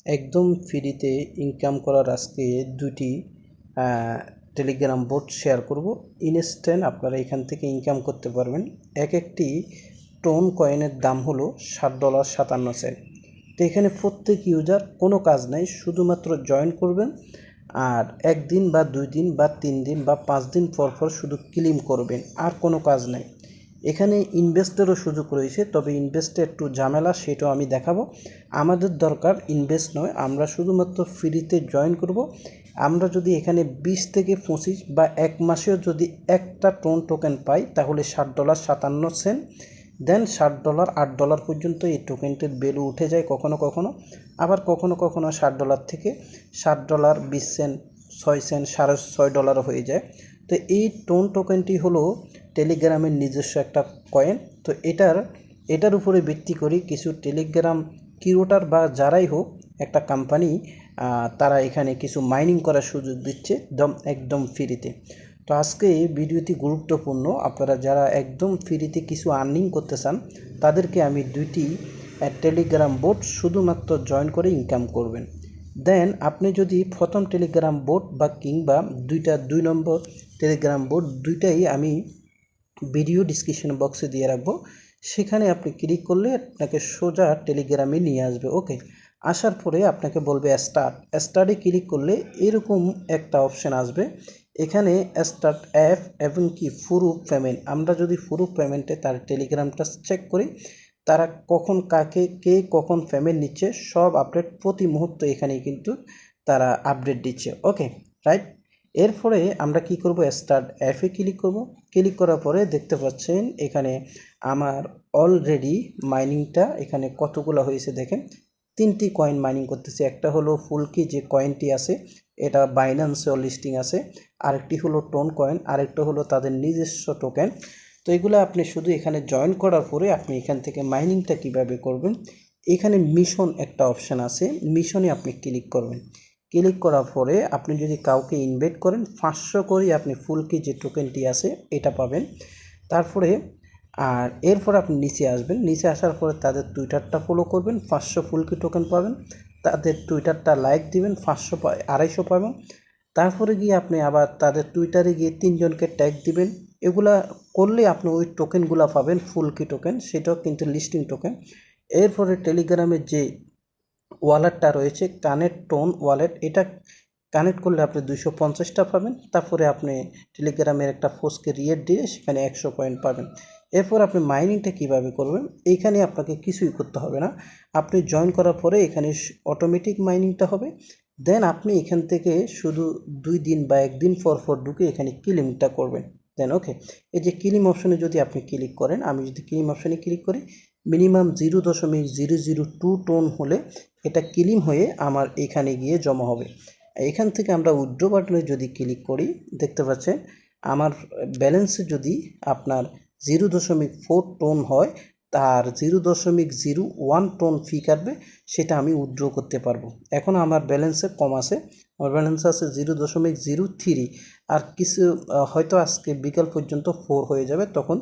একদম ফ্রিতে ইনকাম করার আজকে দুটি টেলিগ্রাম বোট শেয়ার করব। ইনস্ট্যান্ট আপনারা এখান থেকে ইনকাম করতে পারবেন। একটি টোন কয়েনের দাম হলো $7.57। তো এখানে প্রত্যেক ইউজার কোনো কাজ নাই, শুধুমাত্র জয়েন করবেন আর একদিন বা 2 দিন বা 3 দিন বা 5 দিন পর পর শুধু ক্লেম করবেন, আর কোনো কাজ নাই। এখানে ইনভেস্টেরও সুযোগ রয়েছে, তবে ইনভেস্টে একটু ঝামেলা, সেটাও আমি দেখাবো। আমাদের দরকার ইনভেস্ট নয়, আমরা শুধুমাত্র ফ্রিতে জয়েন করব। আমরা যদি এখানে 20 থেকে 25 বা 1 মাসেও যদি একটা টোকেন পাই তাহলে $7.57। দেন $7 $8 পর্যন্ত এই টোকেনটির ভ্যালু উঠে যায় কখনো কখনো, আবার কখনো কখনো $7 থেকে $7 20 সেন্ট, 6 সেন্ট, $6.5 হয়ে যায়। তো এই টোকেনটি হলো টেলিগ্রামের নিজস্ব একটা কয়েন। তো এটার উপরে ভিত্তি করে কিছু টেলিগ্রাম ক্রিয়েটর বা যারাই হোক একটা কোম্পানি তারা এখানে কিছু মাইনিং করার সুযোগ দিচ্ছে একদম ফ্রিতে। তো আজকে এই ভিডিওটি গুরুত্বপূর্ণ। আপনারা যারা একদম ফ্রিতে কিছু আর্নিং করতে চান তাদেরকে আমি দুইটি টেলিগ্রাম বোট শুধুমাত্র জয়েন করে ইনকাম করবেন। দেন আপনি যদি প্রথম টেলিগ্রাম বোট বা কিংবা 2 নম্বর টেলিগ্রাম বোট দুইটাই আমি ভিডিও ডিসক্রিপশন বক্সে দিয়ে রাখবো, সেখানে আপনি ক্লিক করলে আপনাকে সোজা টেলিগ্রামে নিয়ে আসবে। ওকে, আসার পরে আপনাকে বলবে স্টার্টে ক্লিক করলে এরকম একটা অপশান আসবে। এখানে স্টার্ট অ্যাপ এবং কি প্রুফ পেমেন্ট, আমরা যদি প্রুফ পেমেন্টে তার টেলিগ্রামটা চেক করি, তারা কখন কে কখন পেমেন্ট নিচ্ছে সব আপডেট প্রতি মুহূর্তে এখানেই কিন্তু তারা আপডেট দিচ্ছে। ওকে, রাইট। এরপরে আমরা কি করব, স্টার্ট অ্যাপে ক্লিক করব। ক্লিক করার পরে দেখতে পাচ্ছেন এখানে আমার অলরেডি মাইনিংটা এখানে কতগুলো হয়েছে দেখেন। 3টি কয়েন মাইনিং করতেছে। একটা হলো ফুলকি যে কয়েনটি আছে, এটা বাইন্যান্সেও লিস্টিং আছে। আরেকটি হলো টোন কয়েন, আরেকটা হলো তাদের নিজস্ব টোকেন। তো এগুলো আপনি শুধু এখানে জয়েন করার পরে আপনি এখান থেকে মাইনিংটা কিভাবে করবেন, এখানে মিশন একটা অপশান আছে, মিশনে আপনি ক্লিক করবেন। ক্লিক করার পরে আপনি যদি কাউকে ইনভাইট করেন 500 করে আপনি ফুলকি যে টোকেনটি আছে এটা পাবেন। তারপরে এরপর আপনি নিচে আসবেন, নিচে আসার পরে তাদের টুইটারটা ফলো করবেন, 500 ফুলকি টোকেন পাবেন। তাদের টুইটারটা লাইক দিবেন, 250 পাবেন। তারপরে গিয়ে আপনি আবার তাদের টুইটারে গিয়ে 3 জনকে ট্যাগ দিবেন। এগুলা করলে আপনি ওই টোকেনগুলো পাবেন, ফুলকি টোকেন, সেটাও কিন্তু লিস্টিং টোকেন। এরপরে টেলিগ্রামের যে ওয়ালেটটা রয়েছে কানেক্ট টোন ওয়ালেট, এটা কানেক্ট করলে আপনি 250টা পাবেন। তারপরে আপনি টেলিগ্রামের একটা পোস্টকে রিয়েট দিয়ে সেখানে 100 পয়েন্ট পাবেন। এরপর আপনি মাইনিংটা কিভাবে করবেন, এইখানে আপনাকে কিছুই করতে হবে না। আপনি জয়েন করার পরে এখানে অটোমেটিক মাইনিংটা হবে। দেন আপনি এখান থেকে শুধু 2 দিন বা 1 দিন পর পর ঢুকে এখানে ক্লেমটা করবেন। দেন ওকে, এই যে ক্লেম অপশনে যদি আপনি ক্লিক করেন, আমি যদি ক্লেম অপশনে ক্লিক করি, মিনিমাম 0.002 টোন হলে এটা ক্লেম হয়ে আমার এখানে গিয়ে জমা হবে। এখান থেকে আমরা উইথড্র বাটনে যদি ক্লিক করি, দেখতে পাচ্ছেন আমার ব্যালেন্সে যদি আপনার 0.4 টোন হয়, তার 0.01 টোন ফি কাটবে, সেটা আমি উইথড্র করতে পারবো। এখন আমার ব্যালেন্সে কম আছে, আমার ব্যালেন্স আছে 0.03, আর কিছু হয়তো আজকে বিকাল পর্যন্ত 4 হয়ে যাবে, তখন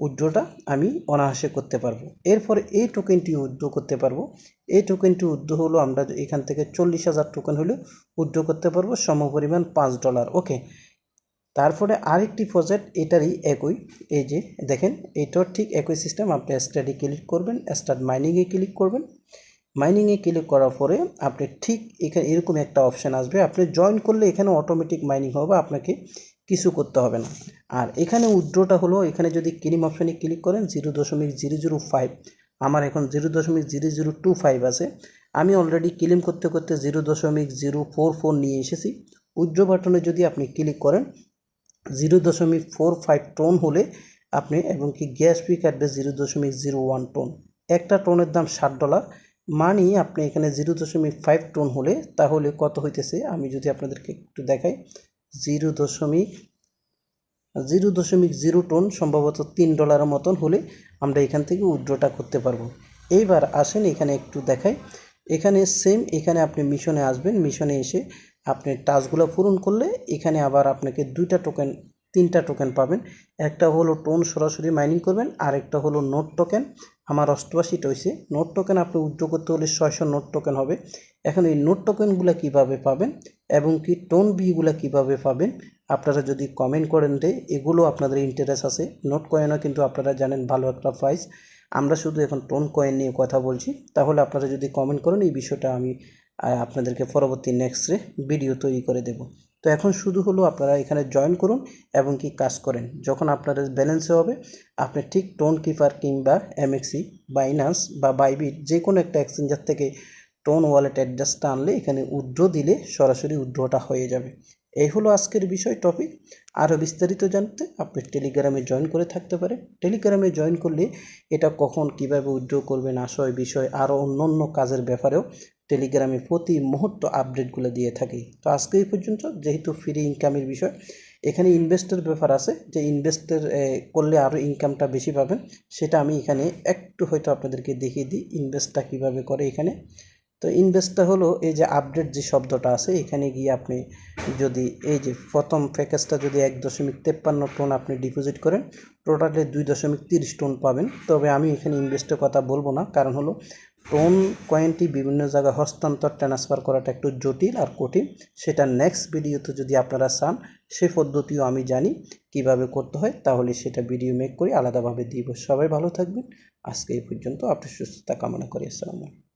উইথড্রটা আমি অনায়াসে করতে পারবো। এরপরে এই টোকেনটি উইথড্র করতে পারবো। এই টোকেনটি উইথড্র হলো, আমরা এখান থেকে 40,000 টোকেন হলে উইথড্র করতে পারবো, সমপরিমাণ $5। ওকে, তারপরে আরেকটি প্রজেক্ট এটারই একই, এই যে দেখেন এটাও ঠিক একই সিস্টেম। আপনি স্টাডি ক্লিক করবেন, স্টার্ট মাইনিংয়ে ক্লিক করবেন। মাইনিংয়ে ক্লিক করার পরে আপনি ঠিক এখানে এরকম একটা অপশান আসবে, আপনি জয়েন করলে এখানে অটোমেটিক মাইনিং হবে, আপনাকে কিছু করতে হবে না। আর এখানে উইথড্রটা হলো, এখানে যদি ক্লেম অপশানে ক্লিক করেন 0.005, আমার এখন 0.0025 আছে। আমি অলরেডি ক্লেম করতে করতে 0.044 নিয়ে এসেছি। উইথড্র বাটনে যদি আপনি ক্লিক করেন 0.45 টোন হলে আপনি এবং কি গ্যাস ফি কাটবে 0.01 টোন। একটা টোনের দাম $7, মানে আপনি এখানে 0.5 টোন হলে তাহলে কত হইতেছে, আমি যদি আপনাদেরকে একটু দেখাই, 0.0 টোন সম্ভবত $3 মতন হলে আমরা এখান থেকে উইথড্রটা করতে পারবো। এইবার আসেন এখানে একটু দেখাই, এখানে সেম, এখানে আপনি মিশনে আসবেন, মিশনে এসে আপনি টাস্কগুলো পূরণ করলে এখানে আবার আপনাকে 2টা টোকেন তিনটা টোকেন পাবেন। একটা হলো টোন সরাসরি মাইনিং করবেন, আর একটা হলো নোট টোকেন। আমার 88টা হয়েছে। নোট টোকেন আপনি উইথড্র করতে হলে 600 নোট টোকেন হবে। এখন এই নোট টোকেনগুলো কীভাবে পাবেন এবং কি টোন বিগুলো কীভাবে পাবেন, আপনারা যদি কমেন্ট করেন এগুলো আপনাদের ইন্টারেস্ট আছে। নোট কয়েনও কিন্তু আপনারা জানেন ভালো একটা প্রাইস। আমরা শুধু এখন টোন কয়েন নিয়ে কথা বলছি। তাহলে আপনারা যদি কমেন্ট করেন এই বিষয়টা আমি আপনাদেরকে পরবর্তী নেক্সটে ভিডিও তৈরি করে দেব। তো এখন শুধু হলো আপনারা এখানে জয়েন করুন এবং কি কাজ করেন। যখন আপনাদের ব্যালেন্সে হবে আপনি ঠিক টোন কিপার কিংবা এমএক্সি, বাইনান্স বা বাইবিট যে কোনো একটা এক্সচেঞ্জার থেকে টোন ওয়ালেট অ্যাড্রেসটা আনলে এখানে উইথড্র দিলে সরাসরি উইথড্রটা হয়ে যাবে। এই হলো আজকের বিষয় টপিক। আরও বিস্তারিত জানতে আপনি টেলিগ্রামে জয়েন করে থাকতে পারেন। টেলিগ্রামে জয়েন করলে এটা কখন কিভাবে উইথড্র করবেন বিষয় আরও অন্য কাজের ব্যাপারেও টেলিগ্রামে প্রতি মুহূর্ত আপডেটগুলো দিয়ে থাকি। তো আজকে এই পর্যন্ত। যেহেতু ফ্রি ইনকামের বিষয়, এখানে ইনভেস্টের ব্যাপার আছে, যে ইনভেস্টের করলে আরও ইনকামটা বেশি পাবেন, সেটা আমি এখানে একটু হয়তো আপনাদেরকে দেখিয়ে দিই ইনভেস্টটা কীভাবে করে এখানে। তো ইনভেস্টটা হলো এই যে আপডেট যে শব্দটা আছে, এখানে গিয়ে আপনি যদি এই যে প্রথম প্যাকেজটা যদি 1.53 টোন আপনি ডিপোজিট করেন, টোটালে 2.30 টোন পাবেন। তবে আমি এখানে ইনভেস্টের কথা বলবো না, কারণ হলো টোন কয়েনটি বিভিন্ন জায়গায় হস্তান্তর ট্রান্সফার করাটা একটু জটিল আর কঠিন। সেটা নেক্সট ভিডিওতে যদি আপনারা চান, সে পদ্ধতিও আমি জানি কিভাবে করতে হয়, তাহলে সেটা ভিডিও মেক করে আলাদাভাবে দিব। সবাই ভালো থাকবেন। আজকে এই পর্যন্ত। আপনার সুস্থতা কামনা করি। আসসালামু আলাইকুম।